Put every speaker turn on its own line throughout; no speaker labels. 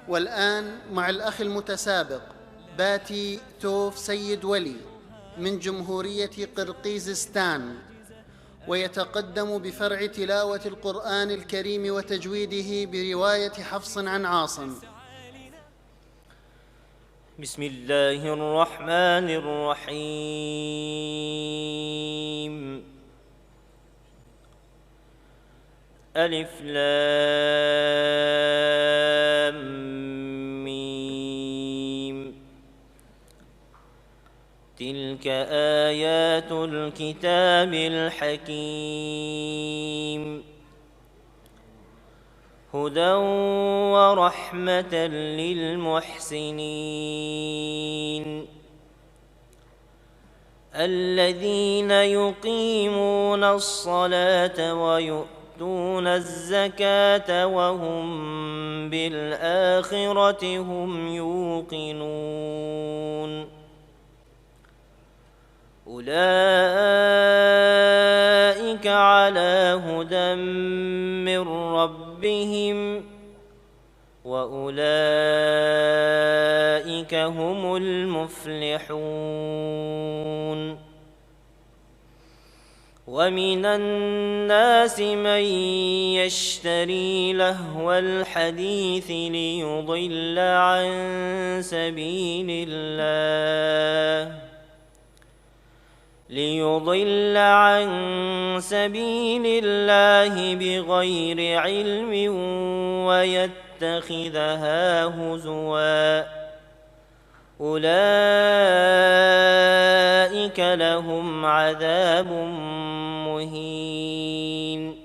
والآن مع الأخ المتسابق باتي توف سيد ولي من جمهورية قرقيزستان، ويتقدم بفرع تلاوة القرآن الكريم وتجويده برواية حفص عن عاصم.
بسم الله الرحمن الرحيم. ألف لام ميم. تلك آيات الكتاب الحكيم، هدى ورحمة للمحسنين الذين يقيمون الصلاة ويؤتون الزكاة وهم بالآخرة هم يوقنون. أولئك على هدى من ربهم وأولئك هم المفلحون. ومن الناس من يشتري لهو الحديث ليضل عن سبيل الله بغير علم ويتخذها هزوا. أولئك لهم عذاب مهين.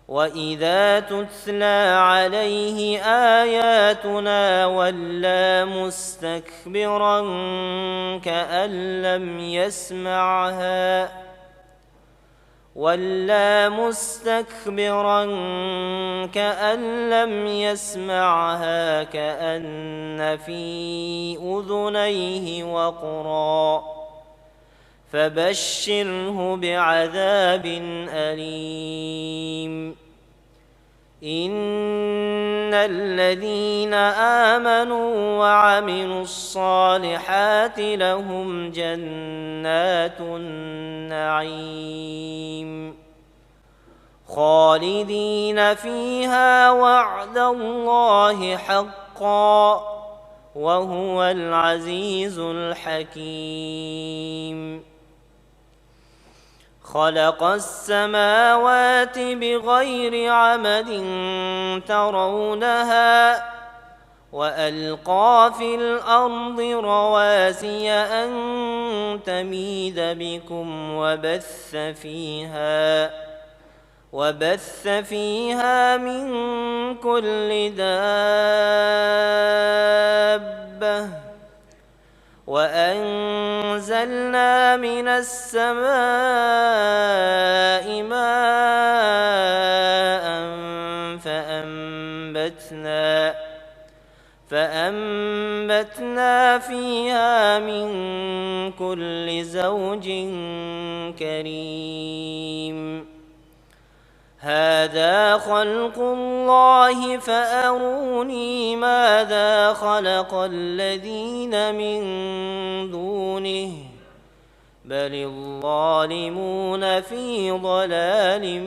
وإذا تتلى عليه آياتنا ولى مستكبرا كأن لم يسمعها كأن في أذنيه وقرا. فبشره بعذاب أليم. إن الذين آمنوا وعملوا الصالحات لهم جنات النعيم خالدين فيها وعد الله حقا وهو العزيز الحكيم. خلق السماوات بغير عمد ترونها وألقى في الأرض رواسي أن تميد بكم وبث فيها من كل دابة وأنزلنا من السماء ماء فأنبتنا فيها من كل زوج كريم. هذا خلق الله فأروني ماذا خلق الذين من دونه بل الظالمون في ضلال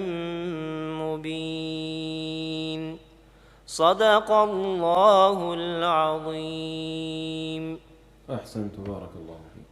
مبين. صدق الله العظيم.
أحسنت، بارك الله فيك.